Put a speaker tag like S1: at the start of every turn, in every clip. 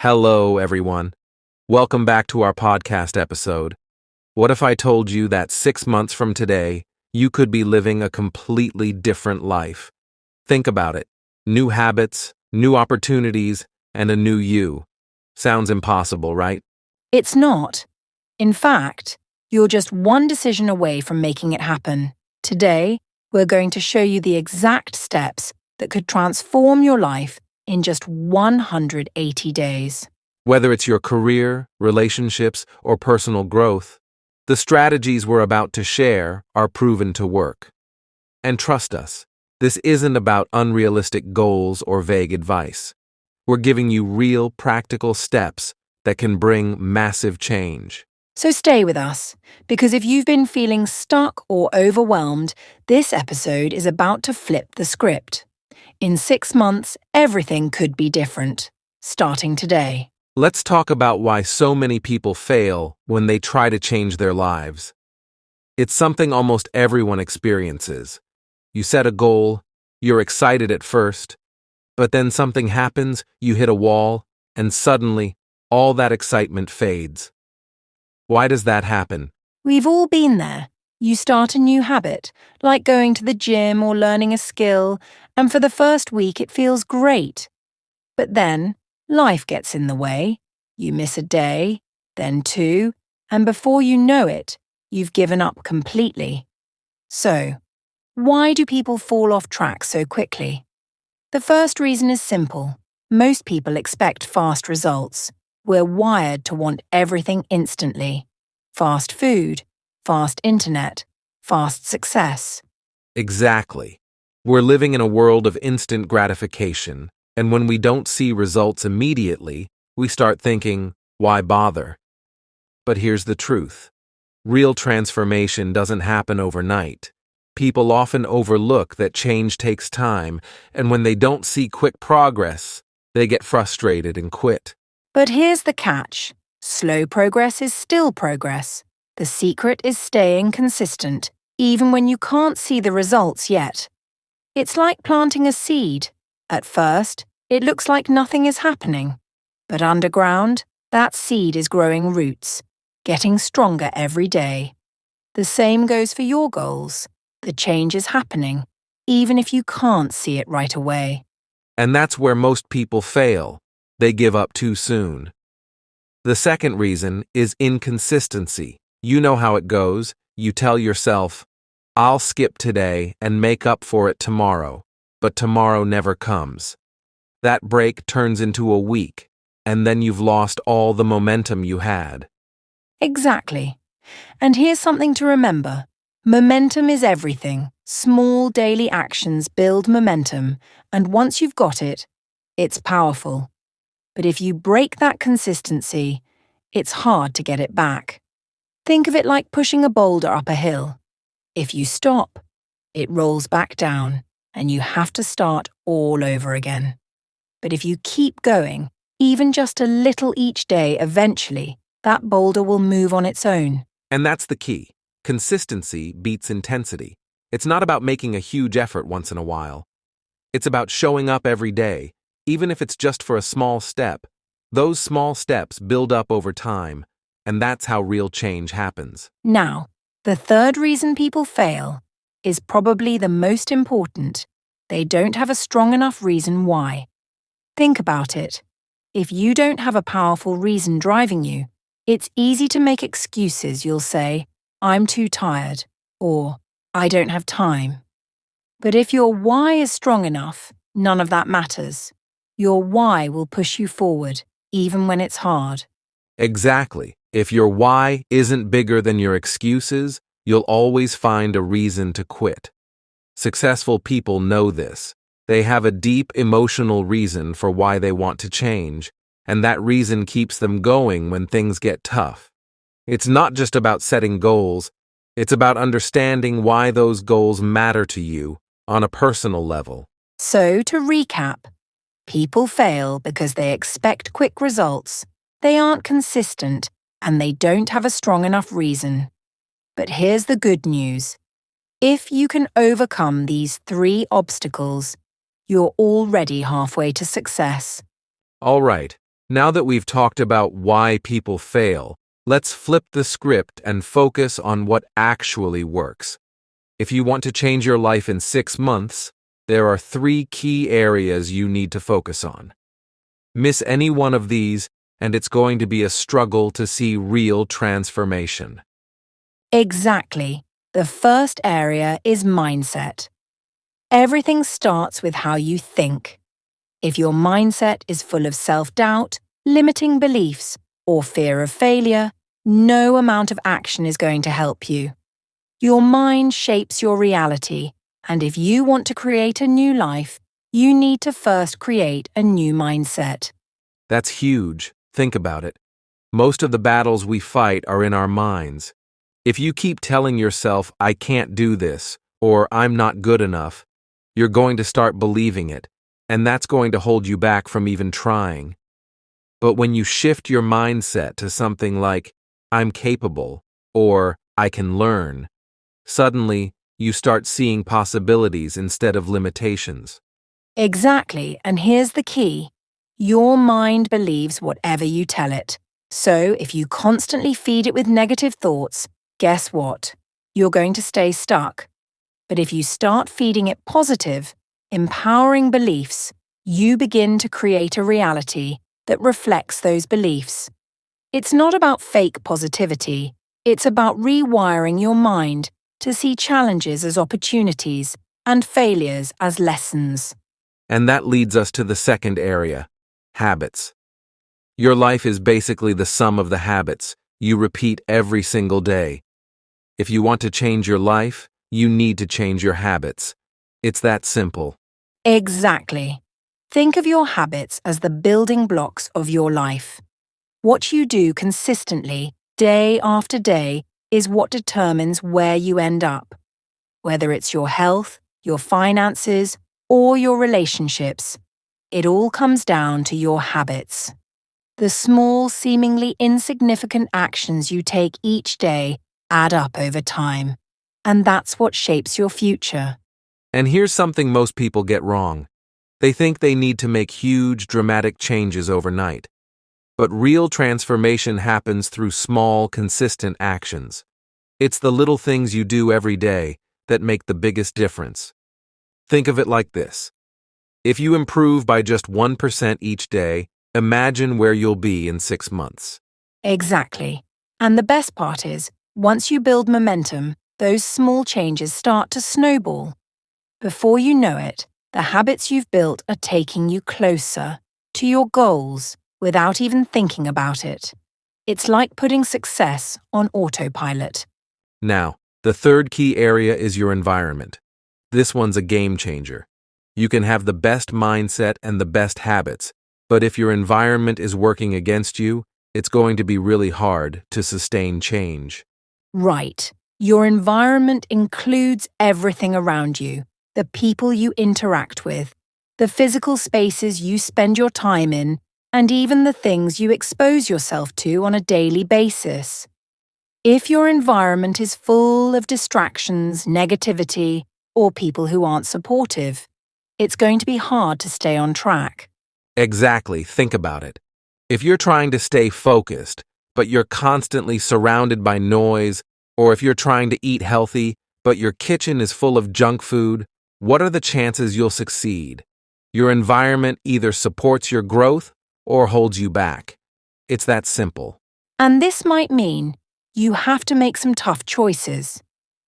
S1: Hello, everyone. Welcome back to our podcast episode. What if I told you that 6 months from today, you could be living a completely different life? Think about it. New habits, new opportunities, and a new you. Sounds impossible, right?
S2: It's not. In fact, you're just one decision away from making it happen. Today, we're going to show you the exact steps that could transform your life in just 180 days.
S1: Whether it's your career, relationships, or personal growth, the strategies we're about to share are proven to work. And trust us, this isn't about unrealistic goals or vague advice. We're giving you real, practical steps that can bring massive change.
S2: So stay with us, because if you've been feeling stuck or overwhelmed, this episode is about to flip the script. In 6 months, everything could be different, starting today.
S1: Let's talk about why so many people fail when they try to change their lives. It's something almost everyone experiences. You set a goal, you're excited at first, but then something happens, you hit a wall, and suddenly, all that excitement fades. Why does that happen?
S2: We've all been there. You start a new habit, like going to the gym or learning a skill, and for the first week it feels great. But then, life gets in the way. You miss a day, then 2, and before you know it, you've given up completely. So, why do people fall off track so quickly? The first reason is simple. Most people expect fast results. We're wired to want everything instantly. Fast food, fast internet, fast success.
S1: Exactly. We're living in a world of instant gratification, and when we don't see results immediately, we start thinking, why bother? But here's the truth. Real transformation doesn't happen overnight. People often overlook that change takes time, and when they don't see quick progress, they get frustrated and quit.
S2: But here's the catch. Slow progress is still progress. The secret is staying consistent, even when you can't see the results yet. It's like planting a seed. At first, it looks like nothing is happening. But underground, that seed is growing roots, getting stronger every day. The same goes for your goals. The change is happening, even if you can't see it right away.
S1: And that's where most people fail. They give up too soon. The second reason is inconsistency. You know how it goes. You tell yourself, I'll skip today and make up for it tomorrow, but tomorrow never comes. That break turns into a week, and then you've lost all the momentum you had.
S2: Exactly. And here's something to remember. Momentum is everything. Small daily actions build momentum, and once you've got it, it's powerful. But if you break that consistency, it's hard to get it back. Think of it like pushing a boulder up a hill. If you stop, it rolls back down, and you have to start all over again. But if you keep going, even just a little each day, eventually, that boulder will move on its own.
S1: And that's the key. Consistency beats intensity. It's not about making a huge effort once in a while. It's about showing up every day, even if it's just for a small step. Those small steps build up over time, and that's how real change happens.
S2: Now, the third reason people fail is probably the most important. They don't have a strong enough reason why. Think about it. If you don't have a powerful reason driving you, it's easy to make excuses. You'll say, I'm too tired, or I don't have time. But if your why is strong enough, none of that matters. Your why will push you forward, even when it's hard.
S1: Exactly. If your why isn't bigger than your excuses, you'll always find a reason to quit. Successful people know this. They have a deep emotional reason for why they want to change, and that reason keeps them going when things get tough. It's not just about setting goals, it's about understanding why those goals matter to you on a personal level.
S2: So, to recap, people fail because they expect quick results, they aren't consistent, and they don't have a strong enough reason. But here's the good news. If you can overcome these 3 obstacles, you're already halfway to success.
S1: All right, Now that we've talked about why people fail, let's flip the script and focus on what actually works. If you want to change your life in 6 months, there are 3 key areas you need to focus on. Miss any one of these, and it's going to be a struggle to see real transformation.
S2: Exactly. The first area is mindset. Everything starts with how you think. If your mindset is full of self-doubt, limiting beliefs, or fear of failure, no amount of action is going to help you. Your mind shapes your reality, and if you want to create a new life, you need to first create a new mindset.
S1: That's huge. Think about it. Most of the battles we fight are in our minds. If you keep telling yourself, "I can't do this," or "I'm not good enough," you're going to start believing it, and that's going to hold you back from even trying. But when you shift your mindset to something like, "I'm capable," or "I can learn," suddenly you start seeing possibilities instead of limitations.
S2: Exactly, and here's the key. Your mind believes whatever you tell it. So if you constantly feed it with negative thoughts, guess what? You're going to stay stuck. But if you start feeding it positive, empowering beliefs, you begin to create a reality that reflects those beliefs. It's not about fake positivity. It's about rewiring your mind to see challenges as opportunities and failures as lessons.
S1: And that leads us to the second area, habits. Your life is basically the sum of the habits you repeat every single day. If you want to change your life, you need to change your habits. It's that simple.
S2: Exactly. Think of your habits as the building blocks of your life. What you do consistently, day after day, is what determines where you end up. Whether it's your health, your finances, or your relationships, it all comes down to your habits. The small, seemingly insignificant actions you take each day add up over time, and that's what shapes your future.
S1: And here's something most people get wrong. They think they need to make huge, dramatic changes overnight. But real transformation happens through small, consistent actions. It's the little things you do every day that make the biggest difference. Think of it like this. If you improve by just 1% each day, imagine where you'll be in 6 months.
S2: Exactly. And the best part is, once you build momentum, those small changes start to snowball. Before you know it, the habits you've built are taking you closer to your goals without even thinking about it. It's like putting success on autopilot.
S1: Now, the third key area is your environment. This one's a game changer. You can have the best mindset and the best habits, but if your environment is working against you, it's going to be really hard to sustain change.
S2: Right. Your environment includes everything around you, the people you interact with, the physical spaces you spend your time in, and even the things you expose yourself to on a daily basis. If your environment is full of distractions, negativity, or people who aren't supportive, it's going to be hard to stay on track.
S1: Exactly, think about it. If you're trying to stay focused, but you're constantly surrounded by noise, or if you're trying to eat healthy, but your kitchen is full of junk food, what are the chances you'll succeed? Your environment either supports your growth or holds you back. It's that simple.
S2: And this might mean you have to make some tough choices.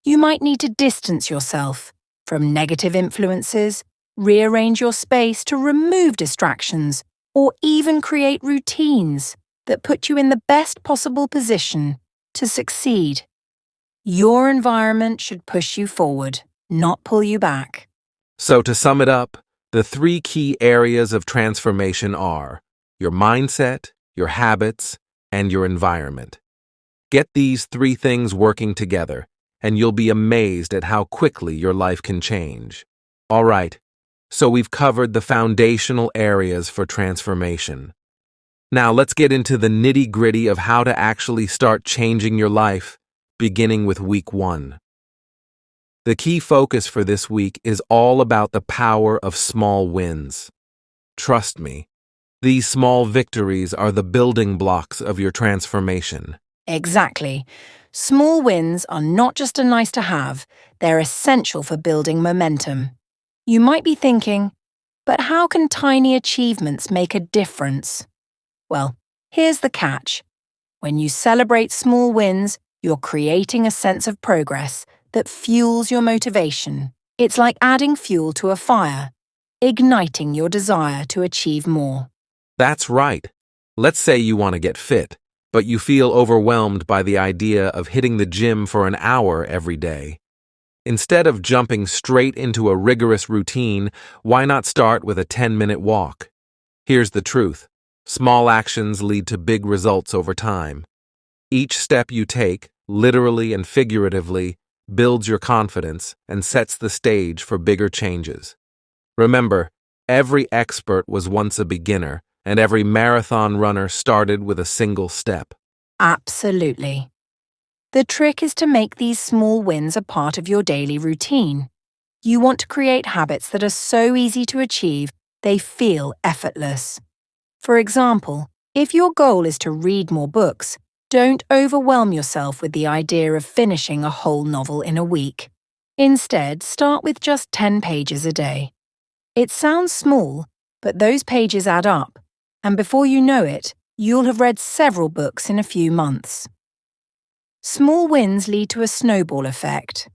S2: You might need to distance yourself from negative influences, rearrange your space to remove distractions, or even create routines that put you in the best possible position to succeed. Your environment should push you forward, not pull you back.
S1: So to sum it up, the 3 key areas of transformation are your mindset, your habits, and your environment. Get these 3 things working together, and you'll be amazed at how quickly your life can change. All right, so we've covered the foundational areas for transformation. Now let's get into the nitty-gritty of how to actually start changing your life, beginning with week 1. The key focus for this week is all about the power of small wins. Trust me, These small victories are the building blocks of your transformation.
S2: Exactly. Small wins are not just a nice to have, they're essential for building momentum. You might be thinking, but how can tiny achievements make a difference? Well, here's the catch. When you celebrate small wins, you're creating a sense of progress that fuels your motivation. It's like adding fuel to a fire, igniting your desire to achieve more.
S1: That's right. Let's say you want to get fit, but you feel overwhelmed by the idea of hitting the gym for an hour every day. Instead of jumping straight into a rigorous routine, why not start with a 10-minute walk? Here's the truth. Small actions lead to big results over time. Each step you take, literally and figuratively, builds your confidence and sets the stage for bigger changes. Remember, every expert was once a beginner, and every marathon runner started with a single step.
S2: Absolutely. The trick is to make these small wins a part of your daily routine. You want to create habits that are so easy to achieve, they feel effortless. For example, if your goal is to read more books, don't overwhelm yourself with the idea of finishing a whole novel in a week. Instead, start with just 10 pages a day. It sounds small, but those pages add up, and before you know it, you'll have read several books in a few months. Small wins lead to a snowball effect,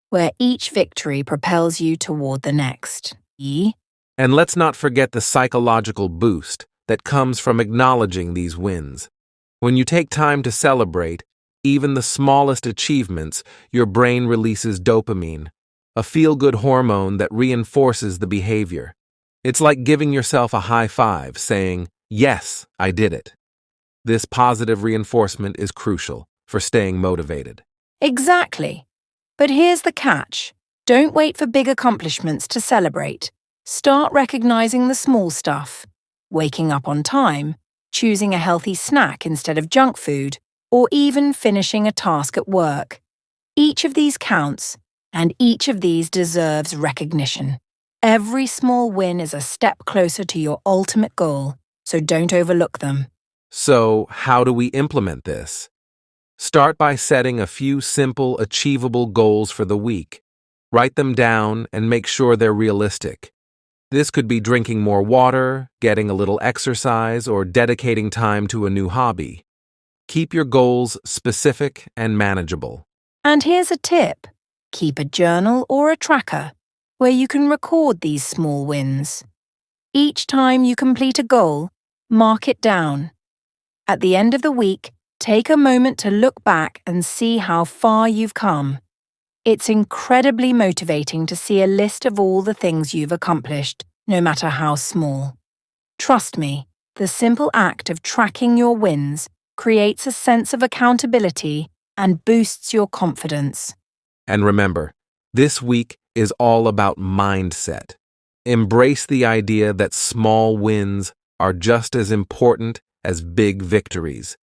S2: where each victory propels you toward the next.
S1: And let's not forget the psychological boost that comes from acknowledging these wins. When you take time to celebrate, even the smallest achievements, your brain releases dopamine, a feel-good hormone that reinforces the behavior. It's like giving yourself a high five, saying, "Yes, I did it." This positive reinforcement is crucial for staying motivated.
S2: Exactly. But here's the catch. Don't wait for big accomplishments to celebrate. Start recognizing the small stuff. Waking up on time, choosing a healthy snack instead of junk food, or even finishing a task at work. Each of these counts, and each of these deserves recognition. Every small win is a step closer to your ultimate goal, so don't overlook them.
S1: So, how do we implement this? Start by setting a few simple, achievable goals for the week. Write them down and make sure they're realistic. This could be drinking more water, getting a little exercise, or dedicating time to a new hobby. Keep your goals specific and manageable.
S2: And here's a tip. Keep a journal or a tracker where you can record these small wins. Each time you complete a goal, mark it down. At the end of the week, take a moment to look back and see how far you've come. It's incredibly motivating to see a list of all the things you've accomplished, no matter how small. Trust me, the simple act of tracking your wins creates a sense of accountability and boosts your confidence.
S1: And remember, this week is all about mindset. Embrace the idea that small wins are just as important as big victories.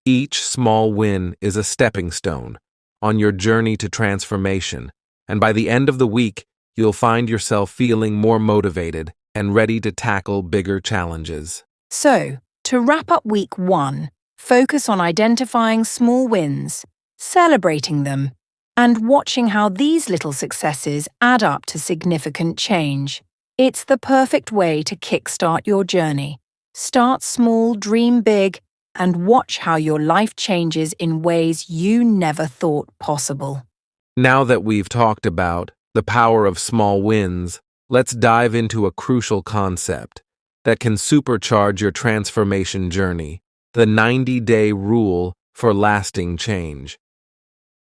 S1: Each small win is a stepping stone on your journey to transformation, and by the end of the week, you'll find yourself feeling more motivated and ready to tackle bigger challenges.
S2: So, to wrap up week 1, focus on identifying small wins, celebrating them, and watching how these little successes add up to significant change. It's the perfect way to kickstart your journey. Start small, dream big, and watch how your life changes in ways you never thought possible.
S1: Now that we've talked about the power of small wins, let's dive into a crucial concept that can supercharge your transformation journey: the 90-day rule for lasting change.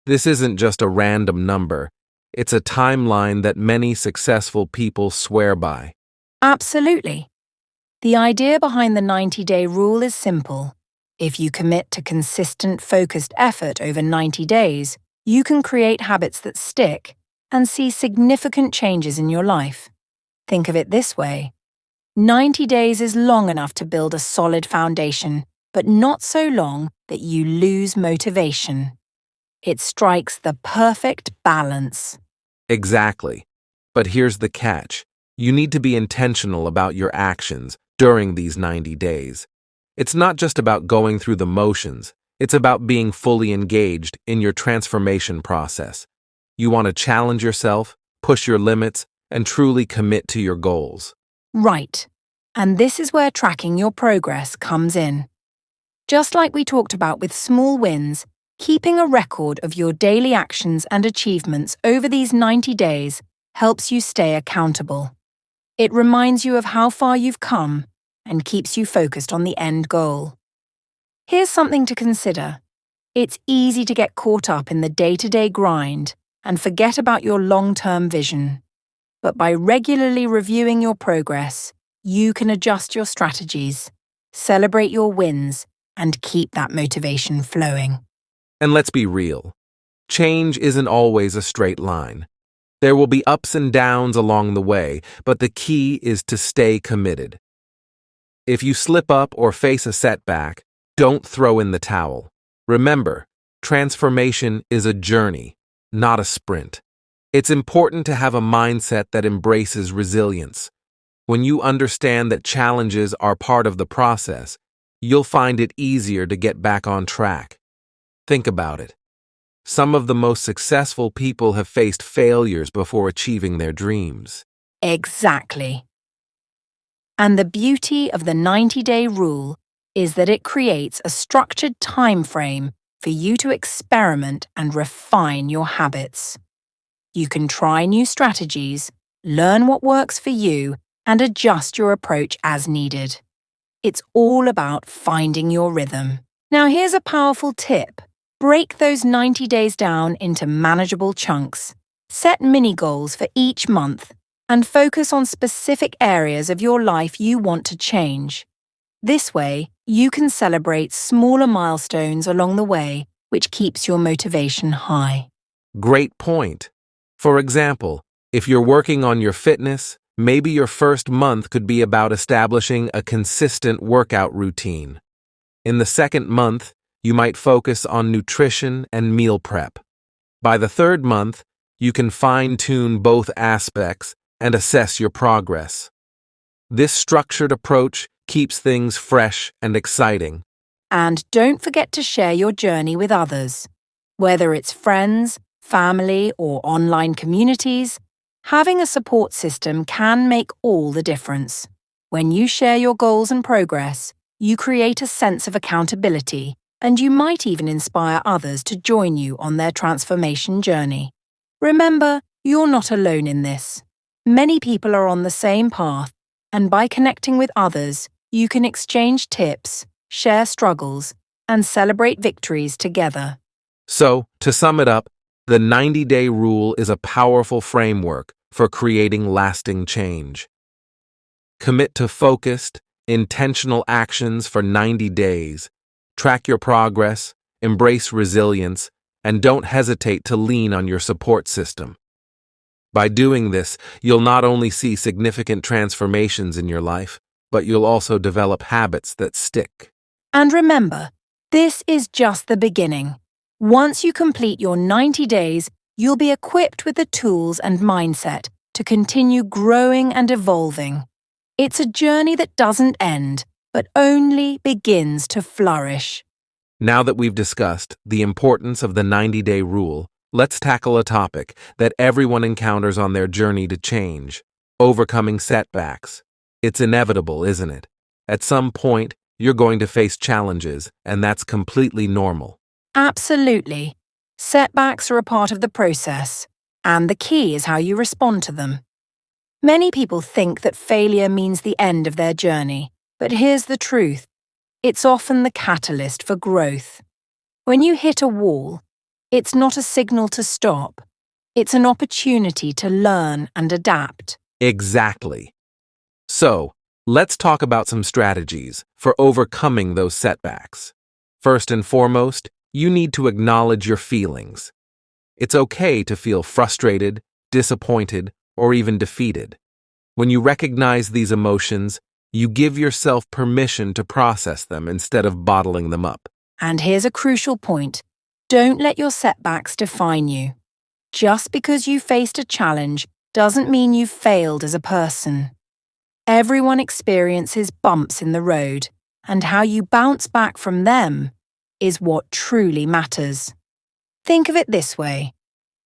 S1: This isn't just a random number, it's a timeline that many successful people swear by.
S2: Absolutely. The idea behind the 90-day rule is simple. If you commit to consistent, focused effort over 90 days, you can create habits that stick and see significant changes in your life. Think of it this way. 90 days is long enough to build a solid foundation, but not so long that you lose motivation. It strikes the perfect balance.
S1: Exactly. But here's the catch. You need to be intentional about your actions, during these 90 days. It's not just about going through the motions, it's about being fully engaged in your transformation process. You want to challenge yourself, push your limits, and truly commit to your goals.
S2: Right. And this is where tracking your progress comes in. Just like we talked about with small wins, keeping a record of your daily actions and achievements over these 90 days helps you stay accountable. It reminds you of how far you've come and keeps you focused on the end goal. Here's something to consider. It's easy to get caught up in the day-to-day grind and forget about your long-term vision. But by regularly reviewing your progress, you can adjust your strategies, celebrate your wins, and keep that motivation flowing.
S1: And let's be real. Change isn't always a straight line. There will be ups and downs along the way, but the key is to stay committed. If you slip up or face a setback, don't throw in the towel. Remember, transformation is a journey, not a sprint. It's important to have a mindset that embraces resilience. When you understand that challenges are part of the process, you'll find it easier to get back on track. Think about it. Some of the most successful people have faced failures before achieving their dreams.
S2: Exactly. And the beauty of the 90-day rule is that it creates a structured time frame for you to experiment and refine your habits. You can try new strategies, learn what works for you, and adjust your approach as needed. It's all about finding your rhythm. Now here's a powerful tip. Break those 90 days down into manageable chunks. Set mini goals for each month and focus on specific areas of your life you want to change. This way, you can celebrate smaller milestones along the way, which keeps your motivation high.
S1: Great point. For example, if you're working on your fitness, maybe your first month could be about establishing a consistent workout routine. In the second month, you might focus on nutrition and meal prep. By the third month, you can fine-tune both aspects and assess your progress. This structured approach keeps things fresh and exciting.
S2: And don't forget to share your journey with others. Whether it's friends, family, or online communities, having a support system can make all the difference. When you share your goals and progress, you create a sense of accountability, and you might even inspire others to join you on their transformation journey. Remember, you're not alone in this. Many people are on the same path, and by connecting with others, you can exchange tips, share struggles, and celebrate victories together.
S1: So, to sum it up, the 90-day rule is a powerful framework for creating lasting change. Commit to focused, intentional actions for 90 days. Track your progress, embrace resilience, and don't hesitate to lean on your support system. By doing this, you'll not only see significant transformations in your life, but you'll also develop habits that stick.
S2: And remember, this is just the beginning. Once you complete your 90 days, you'll be equipped with the tools and mindset to continue growing and evolving. It's a journey that doesn't end, but only begins to flourish.
S1: Now that we've discussed the importance of the 90-day rule, let's tackle a topic that everyone encounters on their journey to change: overcoming setbacks. It's inevitable, isn't it? At some point, you're going to face challenges, and that's completely normal.
S2: Absolutely. Setbacks are a part of the process, and the key is how you respond to them. Many people think that failure means the end of their journey, but here's the truth. It's often the catalyst for growth. When you hit a wall, it's not a signal to stop. It's an opportunity to learn and adapt.
S1: Exactly. So, let's talk about some strategies for overcoming those setbacks. First and foremost, you need to acknowledge your feelings. It's okay to feel frustrated, disappointed, or even defeated. When you recognize these emotions, you give yourself permission to process them instead of bottling them up.
S2: And here's a crucial point. Don't let your setbacks define you. Just because you faced a challenge doesn't mean you've failed as a person. Everyone experiences bumps in the road, and how you bounce back from them is what truly matters. Think of it this way.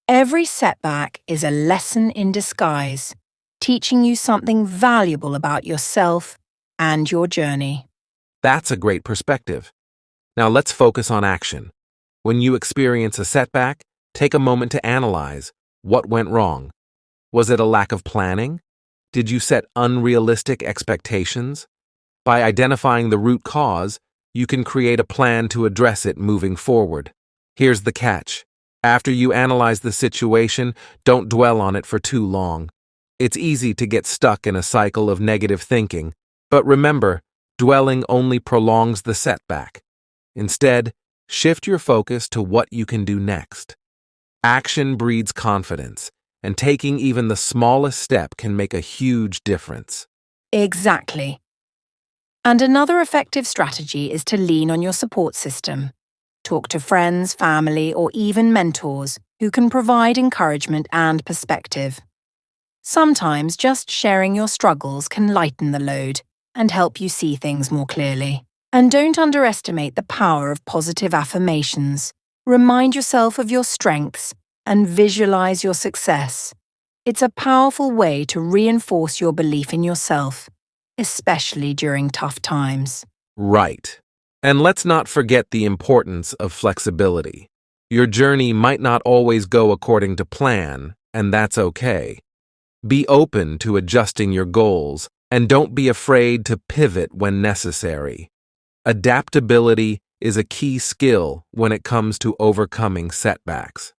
S2: Every setback is a lesson in disguise, teaching you something valuable about yourself and your journey.
S1: That's a great perspective. Now let's focus on action. When you experience a setback, take a moment to analyze what went wrong. Was it a lack of planning? Did you set unrealistic expectations? By identifying the root cause, you can create a plan to address it moving forward. Here's the catch. After you analyze the situation, don't dwell on it for too long. It's easy to get stuck in a cycle of negative thinking, but remember, dwelling only prolongs the setback. Instead, shift your focus to what you can do next. Action breeds confidence, and taking even the smallest step can make a huge difference.
S2: Exactly. And another effective strategy is to lean on your support system. Talk to friends, family, or even mentors who can provide encouragement and perspective. Sometimes just sharing your struggles can lighten the load and help you see things more clearly. And don't underestimate the power of positive affirmations. Remind yourself of your strengths and visualize your success. It's a powerful way to reinforce your belief in yourself, especially during tough times.
S1: Right. And let's not forget the importance of flexibility. Your journey might not always go according to plan, and that's okay. Be open to adjusting your goals, and don't be afraid to pivot when necessary. Adaptability is a key skill when it comes to overcoming setbacks.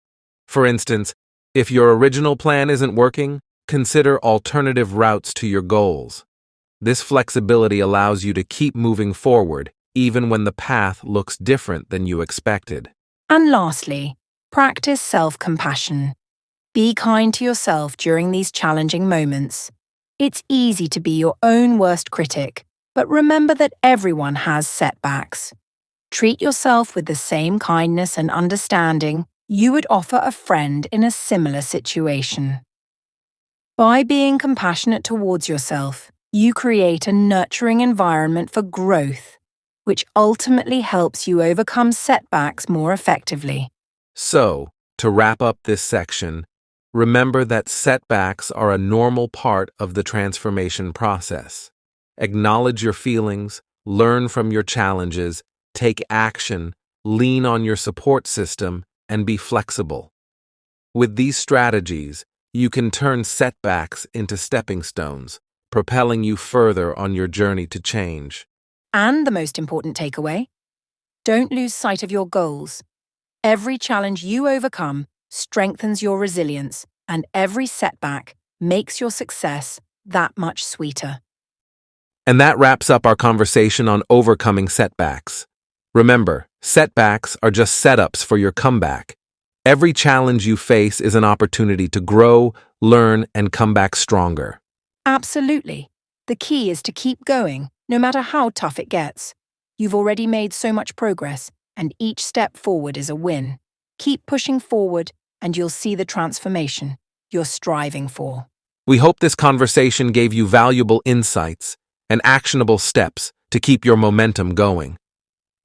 S1: For instance, if your original plan isn't working, consider alternative routes to your goals. This flexibility allows you to keep moving forward, even when the path looks different than you expected.
S2: And lastly, practice self-compassion. Be kind to yourself during these challenging moments. It's easy to be your own worst critic, but remember that everyone has setbacks. Treat yourself with the same kindness and understanding you would offer a friend in a similar situation. By being compassionate towards yourself, you create a nurturing environment for growth, which ultimately helps you overcome setbacks more effectively.
S1: So, to wrap up this section, remember that setbacks are a normal part of the transformation process. Acknowledge your feelings, learn from your challenges, take action, lean on your support system, and be flexible. With these strategies, you can turn setbacks into stepping stones, propelling you further on your journey to change.
S2: And the most important takeaway? Don't lose sight of your goals. Every challenge you overcome strengthens your resilience, and every setback makes your success that much sweeter.
S1: And that wraps up our conversation on overcoming setbacks. Remember, setbacks are just setups for your comeback. Every challenge you face is an opportunity to grow, learn, and come back stronger.
S2: Absolutely. The key is to keep going, no matter how tough it gets. You've already made so much progress, and each step forward is a win. Keep pushing forward, and you'll see the transformation you're striving for.
S1: We hope this conversation gave you valuable insights and actionable steps to keep your momentum going.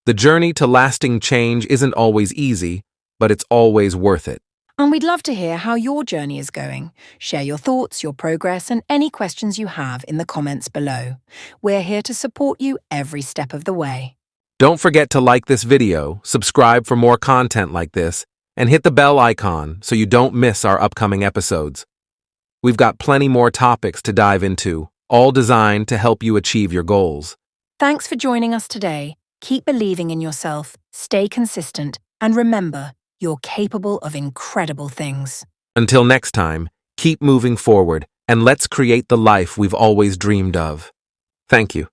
S1: The journey to lasting change isn't always easy, but it's always worth it.
S2: And we'd love to hear how your journey is going. Share your thoughts, your progress, and any questions you have in the comments below. We're here to support you every step of the way.
S1: Don't forget to like this video, subscribe for more content like this, and hit the bell icon so you don't miss our upcoming episodes. We've got plenty more topics to dive into, all designed to help you achieve your goals.
S2: Thanks for joining us today. Keep believing in yourself, stay consistent, and remember, you're capable of incredible things.
S1: Until next time, keep moving forward and let's create the life we've always dreamed of. Thank you.